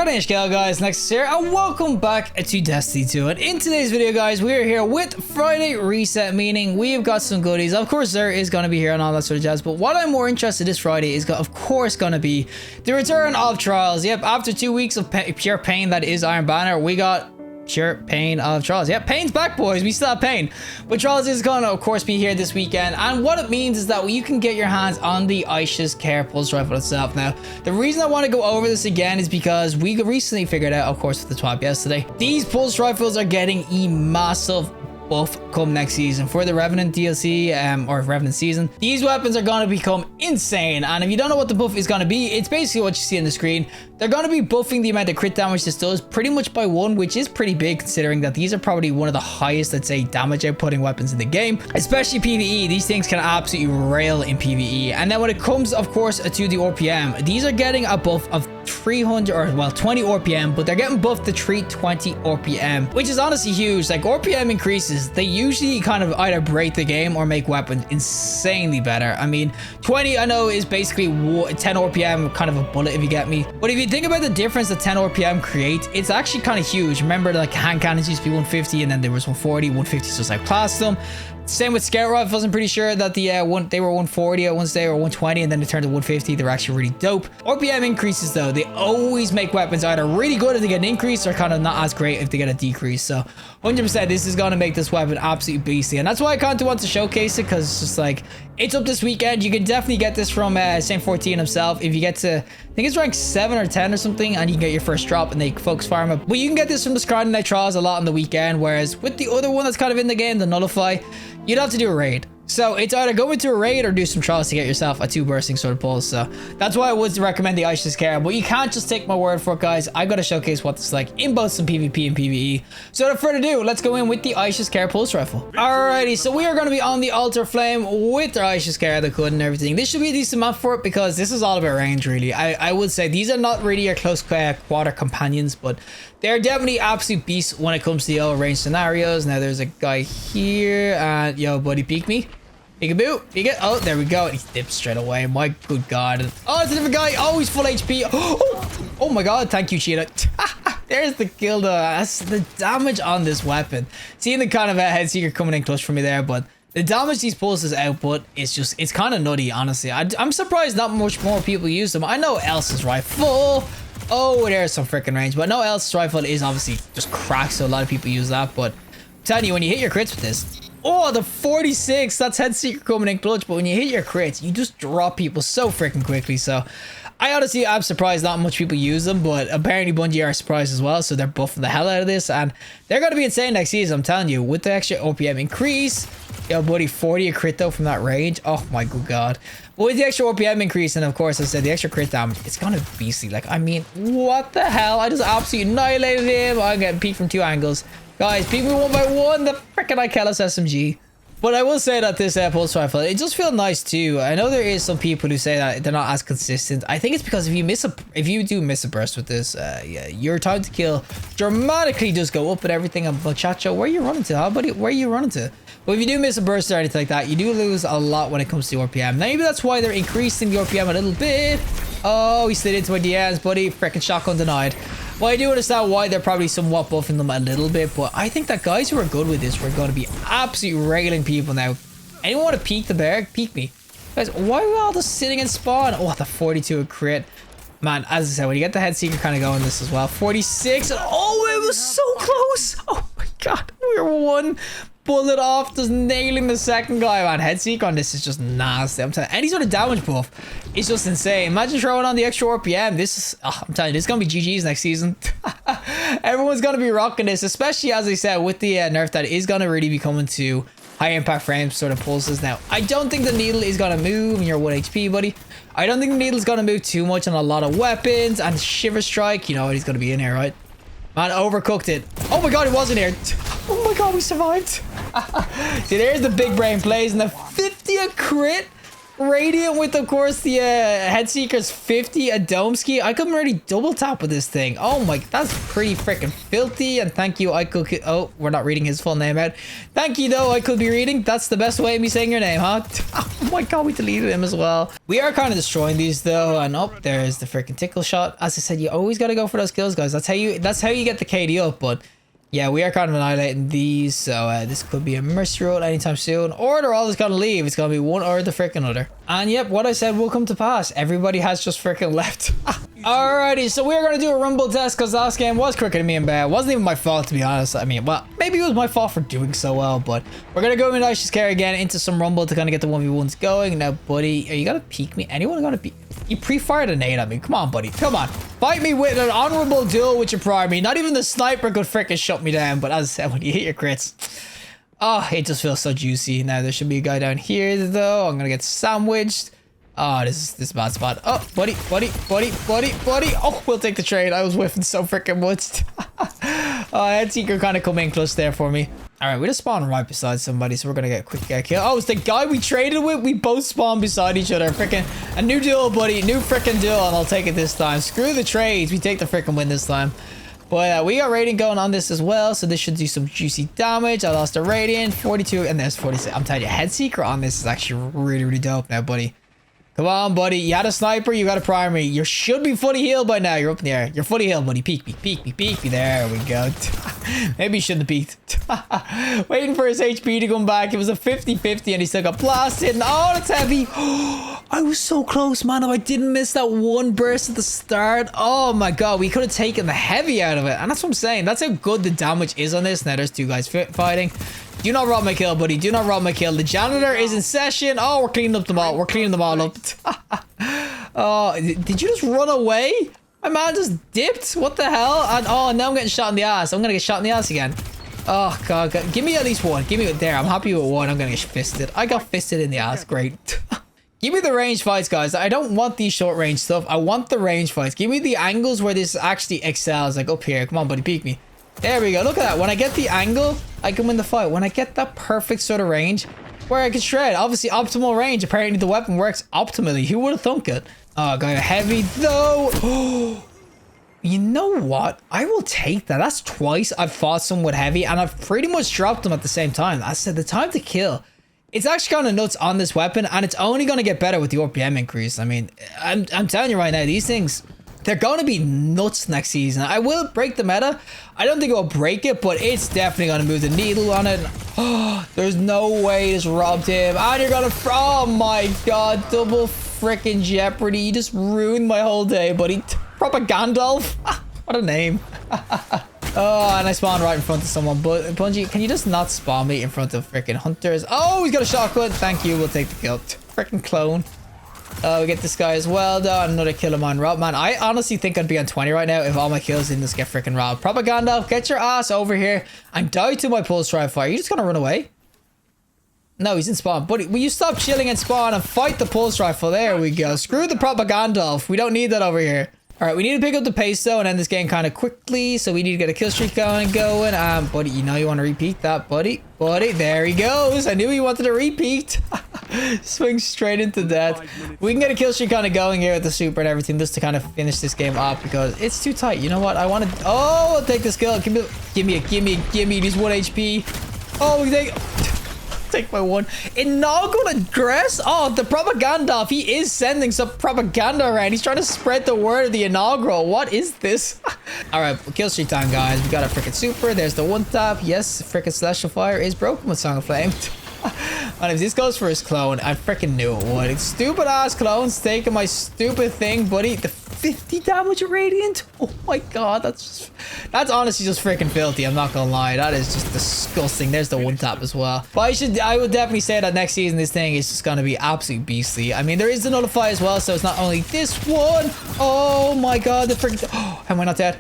G'day guys, Nexas here, and welcome back to Destiny 2. And in today's video, guys, we are here with Friday Reset, meaning we've got some goodies. Of course, there is going to be here and all that sort of jazz, but what I'm more interested in this Friday is, of course, going to be the return of Trials. Yep, after 2 weeks of pure pain that is Iron Banner, we got pure pain of Trials. Yep, Pain's back, boys. We still have Pain, but Trials is going to, of course, be here this weekend. And what it means is that you can get your hands on the Aisha's Care Pulse Rifle itself. Now, the reason I want to go over this again is because we recently figured out, of course, with the twab yesterday, these pulse rifles are getting a massive buff come next season for the Revenant DLC or Revenant season. These weapons are going to become insane, and if you don't know what the buff is going to be, it's basically what you see on the screen. They're going to be buffing the amount of crit damage this does pretty much by 1, which is pretty big considering that these are probably one of the highest, let's say, damage outputting weapons in the game, especially PvE. These things can absolutely rail in PvE. And then when it comes, of course, to the RPM, these are getting a buff of 300 or well 20 RPM, but they're getting buffed to 320 RPM, which is honestly huge. Like, RPM increases, they usually kind of either break the game or make weapons insanely better. I mean, 20 I know is basically 10 RPM, kind of a bullet, if you get me. But if you think about the difference that 10 RPM creates, it's actually kind of huge. Remember, like, hand cannons used to be 150 and then there was 140. 150 is just like class them. Same with scout rifles. I'm pretty sure that they were 140 at one stage or 120, and then they turned to 150. They're actually really dope. RPM increases, though, they always make weapons either really good if they get an increase or kind of not as great if they get a decrease. So 100% this is going to make this weapon absolutely beastly, and that's why I kind of want to showcase it, because it's just like, it's up this weekend. You can definitely get this from Saint 14 himself if you get to, I think it's rank 7 or 10 or something, and you can get your first drop and they focus farm up. But you can get this from the Scrying Night Trials a lot on the weekend, whereas with the other one that's kind of in the game, the Nullify, you'd have to do a raid. So it's either go into a raid or do some trials to get yourself a 2 bursting sort of pulse. So that's why I would recommend the Aisha's Care. But you can't just take my word for it, guys. I've got to showcase what it's like in both some PvP and PvE. So without further ado, let's go in with the Aisha's Care Pulse Rifle. Alrighty, so we are going to be on the Altar Flame with the Aisha's Care, the hood and everything. This should be a decent map for it because this is all about range, really. I would say these are not really your close quarter companions, but they're definitely absolute beasts when it comes to the old range scenarios. Now there's a guy here, and yo, buddy, peek me. Peekaboo, peek it. Oh, there we go. He dipped straight away. My good god. Oh, it's a different guy. Oh, he's full HP. Oh my god. Thank you, Cheetah. There's the kill, though. That's the damage on this weapon. Seeing the kind of head seeker coming in clutch for me there, but the damage these pulses output is just, it's kind of nutty, honestly. I'm surprised not much more people use them. I know Elsa's rifle. Oh, there's some freaking range, but no, Elsa's rifle is obviously just cracked, so a lot of people use that. But I'm telling you, when you hit your crits with this, oh, the 46, that's head seeker coming in clutch. But when you hit your crits, you just drop people so freaking quickly. So I honestly, I'm surprised not much people use them, but apparently Bungie are surprised as well, so they're buffing the hell out of this, and they're going to be insane next season. I'm telling you, with the extra OPM increase. Yo, buddy, 40 a crit though from that range. Oh my good god. But with the extra RPM increase, and of course, I said the extra crit damage, it's gonna be beastly. Like, I mean, what the hell? I just absolutely annihilated him. I'm getting peeked from 2 angles. Guys, peek me 1 by 1. The frickin' Ikelos SMG. But I will say that this pulse rifle, it just feels nice too. I know there is some people who say that they're not as consistent. I think it's because if you do miss a burst with this, yeah, your time to kill dramatically does go up and everything. But Chacho, where are you running to, huh, buddy? Where are you running to? But if you do miss a burst or anything like that, you do lose a lot when it comes to RPM. Maybe that's why they're increasing the RPM a little bit. Oh, he slid into my DMs, buddy. Freaking shotgun denied. Well, I do understand why they're probably somewhat buffing them a little bit, but I think that guys who are good with this, we're going to be absolutely railing people now. Anyone want to peek the bear? Peek me. Guys, why are we all just sitting in spawn? Oh, the 42 a crit. Man, as I said, when you get the head seeker kind of going this as well. 46. Oh, it was so close. Oh my god. We were 1 bullet off, just nailing the second guy. Man, head seeker on this is just nasty. I'm telling you, any sort of damage buff is just insane. Imagine throwing on the extra RPM. This is, I'm telling you, this is gonna be GG's next season. Everyone's gonna be rocking this, especially as I said with the nerf that is gonna really be coming to high impact frames sort of pulses. Now, I don't think the needle is gonna move when you're 1 HP, buddy. I don't think the needle is gonna move too much on a lot of weapons, and Shiver Strike, you know he's gonna be in here, right? Man, overcooked it. Oh my god, he wasn't here. Oh my god, we survived. See, there's the big brain plays, and the 50 a crit. Radiant with, of course, the Headseeker's 50, a Domesky. I couldn't really double tap with this thing. Oh my, that's pretty freaking filthy. And thank you, I could. Oh, we're not reading his full name out. Thank you, though, I could be reading. That's the best way of me saying your name, huh? Oh my god, we deleted him as well. We are kind of destroying these, though. And oh, there's the freaking tickle shot. As I said, you always got to go for those kills, guys. That's how you get the KD up. But yeah, we are kind of annihilating these, so this could be a mercy roll anytime soon, or they're all just gonna leave. It's gonna be one or the freaking other. And yep, what I said will come to pass. Everybody has just freaking left. Alrighty, so we're gonna do a rumble test because last game was quicker than me and Bear. It wasn't even my fault, to be honest. I mean, well, maybe it was my fault for doing so well, but we're gonna go into Aisha's carry again into some rumble to kind of get the 1v1s going. Now, buddy, are you gonna peek me? Anyone gonna peek? You pre-fired a nade at me. Come on, buddy. Come on. Fight me with an honorable duel with your primary. Not even the sniper could freaking shut me down. But as I said, when you hit your crits, oh, it just feels so juicy. Now, there should be a guy down here, though. I'm going to get sandwiched. Oh, this is a bad spot. Oh, buddy. Oh, we'll take the trade. I was whiffing so freaking much. Headseeker kind of come in close there for me. All right, we just spawned right beside somebody, so we're gonna get a quick kill. Oh, it's the guy we traded with. We both spawned beside each other. Freaking a new duel, buddy. New freaking duel, and I'll take it this time. Screw the trades. We take the freaking win this time. But we got rating going on this as well, so this should do some juicy damage. I lost a radiant, 42, and there's 46. I'm telling you, Headseeker on this is actually really dope now, buddy. Come on, buddy. You had a sniper, you got a primary. You should be fully healed by now. You're up in the air. You're fully healed, buddy. Peek me. There we go. Maybe you shouldn't have peeked. Waiting for his HP to come back. It was a 50-50 and he still got blasted. And oh, that's heavy. I was so close, man. If I didn't miss that one burst at the start. Oh my god, we could have taken the heavy out of it. And that's what I'm saying. That's how good the damage is on this. Now there's two guys fighting. Do not rob my kill, buddy. Do not rob my kill. The janitor is in session. Oh, we're cleaning up them all. We're cleaning them all up. Oh, did you just run away? My man just dipped. What the hell? And oh, now I'm getting shot in the ass. I'm gonna get shot in the ass again. Oh god, give me at least one. Give me there. I'm happy with one. I'm gonna get fisted. I got fisted in the ass. Great. Give me the range fights, guys. I don't want these short range stuff. I want the range fights. Give me the angles where this actually excels. Like up here. Come on, buddy. Peek me. There we go. Look at that. When I get the angle, I can win the fight. When I get that perfect sort of range where I can shred. Obviously, optimal range. Apparently, the weapon works optimally. Who would have thunk it? Oh, got a heavy, though. You know what? I will take that. That's twice I've fought someone with heavy, and I've pretty much dropped them at the same time. I said the time to kill. It's actually kind of nuts on this weapon, and it's only going to get better with the RPM increase. I mean, I'm telling you right now, these things, they're going to be nuts next season. I will break the meta. I don't think it will break it, but it's definitely going to move the needle on it. Oh, there's no way this robbed him. And you're going to... Oh, my God. Double freaking jeopardy. You just ruined my whole day, buddy. Proper Gandalf. What a name. Oh, and I spawned right in front of someone. But Bungie, can you just not spawn me in front of freaking hunters? Oh, he's got a shotgun. Thank you. We'll take the kill. Freaking clone. We get this guy as well, though. Another kill of mine. Rob, man, I honestly think I'd be on 20 right now if all my kills didn't just get freaking robbed. Propaganda, get your ass over here and die to my pulse drive fire. You just gonna run away? No, he's in spawn. Buddy, will you stop chilling in spawn and fight the pulse rifle? There we go. Screw the propaganda. We don't need that over here. All right, we need to pick up the pace, though, and end this game kind of quickly. So we need to get a kill streak going. Buddy, you know you want to repeat that, buddy. Buddy, there he goes. I knew he wanted to repeat. Swing straight into death. We can get a kill streak kind of going here with the super and everything just to kind of finish this game off because it's too tight. You know what? I want to... Oh, I'll take this kill. Give me. He's 1 HP. Oh, we take my one. Inaugural address? Oh, the propaganda. He is sending some propaganda around. He's trying to spread the word of the inaugural. What is this? All right, kill streak time, guys. We got a freaking super. There's the one tap. Yes, freaking Celestial Fire is broken with Song of Flame. And if this goes for his clone, I freaking knew it would. It's stupid ass clones taking my stupid thing, buddy. The 50 damage radiant. Oh my god, that's honestly just freaking filthy. I'm not gonna lie, that is just disgusting. There's the one tap as well. But I would definitely say that next season this thing is just gonna be absolutely beastly. I mean, there is the nullify as well, so it's not only this one. Oh my god, the freaking... Oh, am I not dead?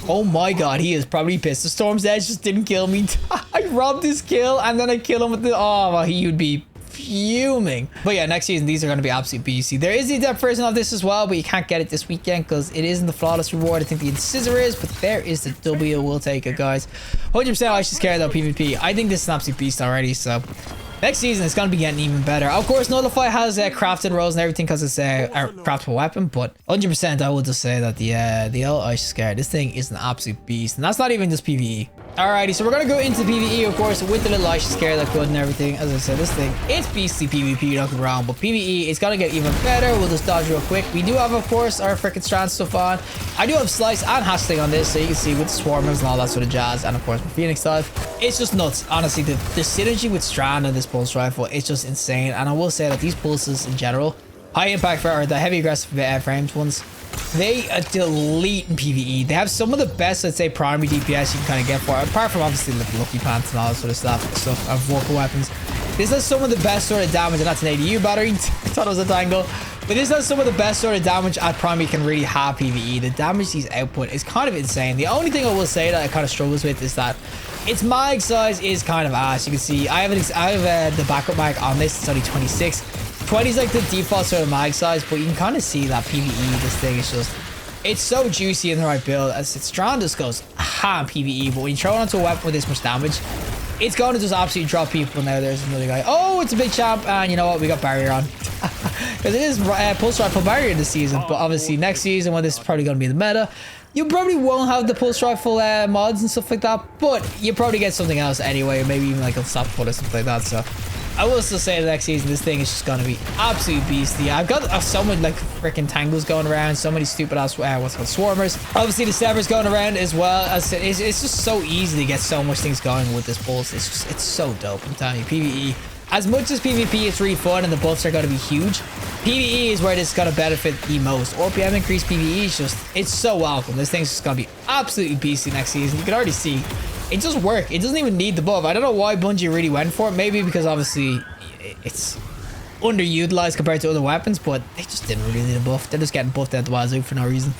Oh my god, he is probably pissed. The Storm's Edge just didn't kill me. I robbed his kill and then I kill him with the... Oh, well, he would be fuming. But yeah, next season, these are going to be absolutely beastly. There is the adept version of this as well, but you can't get it this weekend because it isn't the flawless reward. I think the Incisor is, but there is the W. We'll take it, guys. 100% I should scare though, PvP. I think this is an absolute beast already, so... Next season, it's going to be getting even better. Of course, Nullify has crafted rolls and everything because it's a craftable weapon, but 100% I will just say that the old Aisha Scar, this thing is an absolute beast, and that's not even just PvE. Alrighty, so we're going to go into PvE, of course, with the little Aisha Scare that could and everything. As I said, this thing, it's beastly PvP, don't get me wrong, but PvE, it's going to get even better. We'll just dodge real quick. We do have, of course, our freaking Strand stuff on. I do have Slice and Hashtag on this, so you can see with the Swarmers and all that sort of jazz, and of course, my Phoenix dive. It's just nuts. Honestly, the synergy with Strand and this Pulse Rifle, it's just insane. And I will say that these pulses in general, high impact or the heavy aggressive frames ones, they delete in PvE. They have some of the best, let's say, primary DPS you can kind of get for it, apart from obviously the Lucky Pants and all that sort of stuff of vocal weapons. This has some of the best sort of damage, and that's an ADU battery. I thought it was a tangle. But this has some of the best sort of damage at primary can really have PvE. The damage these output is kind of insane. The only thing I will say that I kind of struggles with is that its mag size is kind of ass. You can see I have the backup mag on this. It's only 26. 20 is like the default sort of mag size, but you can kind of see that PvE, this thing is just, it's so juicy in the right build. As its Strand just goes ham PvE, but when you throw it onto a weapon with this much damage, it's going to just absolutely drop people. Now there's another guy. Oh, it's a big champ, and you know what? We got barrier on. Because it is Pulse Rifle barrier this season, but obviously next season, when this is probably going to be the meta, you probably won't have the Pulse Rifle mods and stuff like that, but you probably get something else anyway, maybe even like a stop foot or something like that. So I will still say the next season, this thing is just going to be absolutely beastly. I've got so many like freaking tangles going around, so many stupid ass what's called swarmers. Obviously the severs going around as well. As it's just so easy to get so much things going with this pulse. It's so dope. I'm telling you, PvE. As much as PvP is really fun and the buffs are going to be huge, PvE is where this is going to benefit the most. RPM increased PvE is just, it's so welcome. This thing's just going to be absolutely beastly next season. You can already see it just work. It doesn't even need the buff. I don't know why Bungie really went for it. Maybe because obviously it's underutilized compared to other weapons, but they just didn't really need a buff. They're just getting buffed out the wazoo for no reason.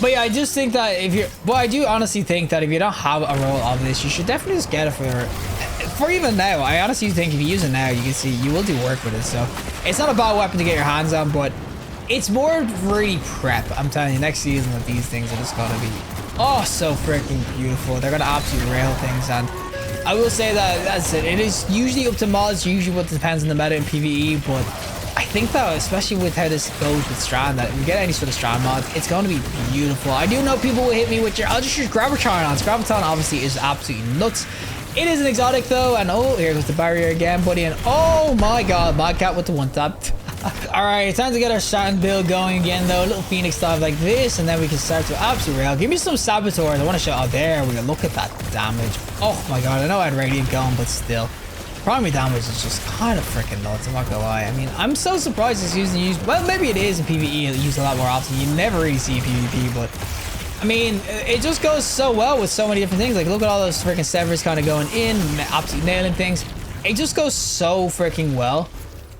But yeah, I just think that if you're, well, I do honestly think that if you don't have a roll of this, you should definitely just get it for even now. I honestly think if you use it now, you can see you will do work with it. So it's not a bad weapon to get your hands on, but it's more really prep. I'm telling you, next season with these things are just gonna be so freaking beautiful. They're gonna absolutely rail things, and I will say that that's it. It is usually up to mods, usually what depends on the meta in PvE, but I think that especially with how this goes with Strand, that if you get any sort of Strand mod, it's going to be beautiful. I do know people will hit me with I'll just use Graviton on. Graviton obviously is absolutely nuts. It is an exotic though, and oh, here goes the barrier again, buddy, and oh my god, Modcat with the one tap. Alright, time to get our Strand build going again though. A little Phoenix dive like this, and then we can start to absolute rail. Give me some Saboteurs. I want to show, there we go, look at that damage. Oh my god, I know I had Radiant going, but still. Primary damage is just kind of freaking nuts, I'm not gonna lie. I mean, I'm so surprised it's used, well, maybe it is in PvE, it's used a lot more often. You never really see PvP, but I mean, it just goes so well with so many different things. Like, look at all those freaking severs kind of going in, absolutely nailing things. It just goes so freaking well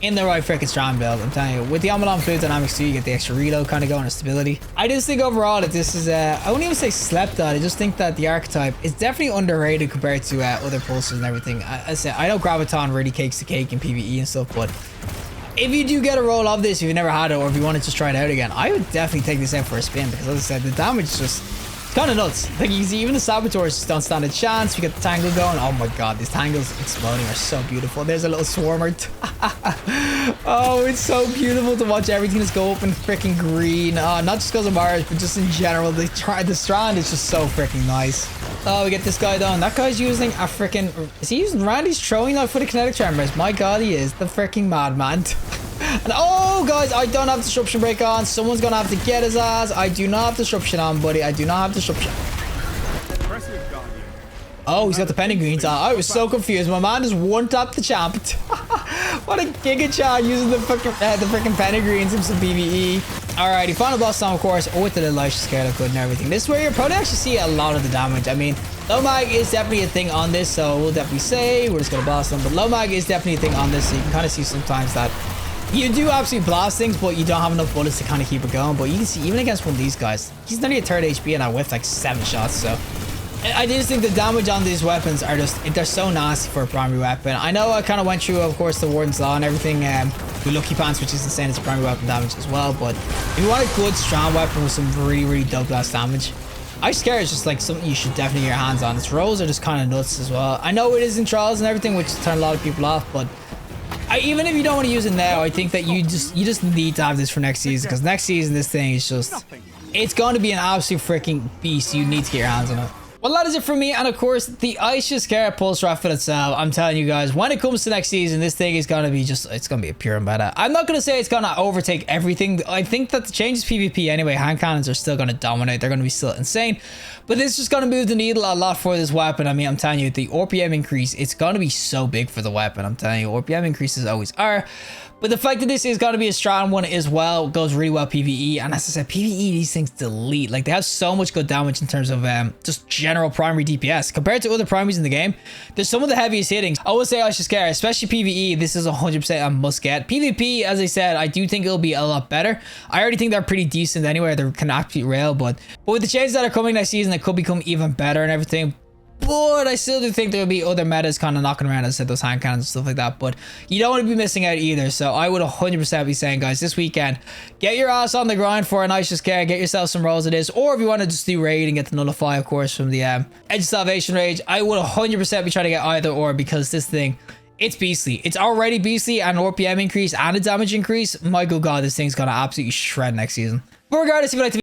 in the right freaking Strand build. I'm telling you, with the Amalon fluid dynamics too, you get the extra reload kind of going and stability. I just think overall that this is I wouldn't even say slept on. I just think that the archetype is definitely underrated compared to other pulses and everything. I know Graviton really cakes the cake in PvE and stuff, but if you do get a roll of this, if you've never had it, or if you want to just try it out again, I would definitely take this out for a spin, because as I said, the damage is just kind of nuts. Like, you see, even the Saboteurs just don't stand a chance. We get the Tangle going. Oh my god, these Tangles exploding are so beautiful. There's a little Swarmer. Oh, it's so beautiful to watch everything just go up in freaking green. Not just because of Mars, but just in general. The Strand is just so freaking nice. Oh, we get this guy down. That guy's using a freaking... Is he using Randy's throwing knife for the kinetic tremors? My god, he is the freaking madman. And oh, guys, I don't have disruption break on. Someone's gonna have to get his ass. I do not have disruption on, buddy. I do not have disruption. Oh, he's got the penny on. I was so confused. My man just one-tapped the champ. What a giga chat using the freaking penny greens in some PvE. Alrighty, final boss time, of course, with the Aisha scale good and everything. This is where you'll probably actually see a lot of the damage. I mean, low mag is definitely a thing on this, so we'll definitely say we're just gonna blast them. But low mag is definitely a thing on this, so you can kind of see sometimes that you do absolutely blast things, but you don't have enough bullets to kind of keep it going. But you can see even against one of these guys, he's nearly a third HP and I whiffed like 7 shots. So I just think the damage on these weapons are just, they're so nasty for a primary weapon. I know I kind of went through, of course, the Warden's Law and everything with Lucky Pants, which is insane. It's a primary weapon damage as well. But if you want a good strong weapon with some really, really dope blast damage, Ice Scare is just like something you should definitely get your hands on. Its rolls are just kind of nuts as well. I know it is in trials and everything, which turn a lot of people off, but even if you don't want to use it now, I think that you just need to have this for next season, because next season this thing is just, it's going to be an absolute freaking beast. You need to get your hands on it. Well, that is it for me, and of course, the Aisha Scare Pulse Rifle itself. I'm telling you guys, when it comes to next season, this thing is going to be just, it's going to be a pure meta. I'm not going to say it's going to overtake everything. I think that the changes PvP anyway, hand cannons are still going to dominate. They're going to be still insane, but this is just going to move the needle a lot for this weapon. I mean, I'm telling you, the RPM increase, it's going to be so big for the weapon. I'm telling you, RPM increases always are. But the fact that this is going to be a strong one as well goes really well PvE. And as I said, PvE, these things delete. Like, they have so much good damage in terms of just general primary DPS. Compared to other primaries in the game, they're some of the heaviest hittings. I would say I should scare, especially PvE. This is 100% a must get. PvP, as I said, I do think it'll be a lot better. I already think they're pretty decent anyway. They're kind of absolutely real. But with the changes that are coming next season, it could become even better and everything. But I still do think there will be other metas kind of knocking around, as I said, those hand cannons and stuff like that. But you don't want to be missing out either. So I would 100% be saying, guys, this weekend, get your ass on the grind for an Aisha Scare. Get yourself some rolls of this. Or if you want to just do raid and get the Nullify, of course, from the Edge of Salvation Rage, I would 100% be trying to get either or, because this thing, it's beastly. It's already beastly, and an RPM increase and a damage increase. My good God, this thing's going to absolutely shred next season. But regardless, if you like to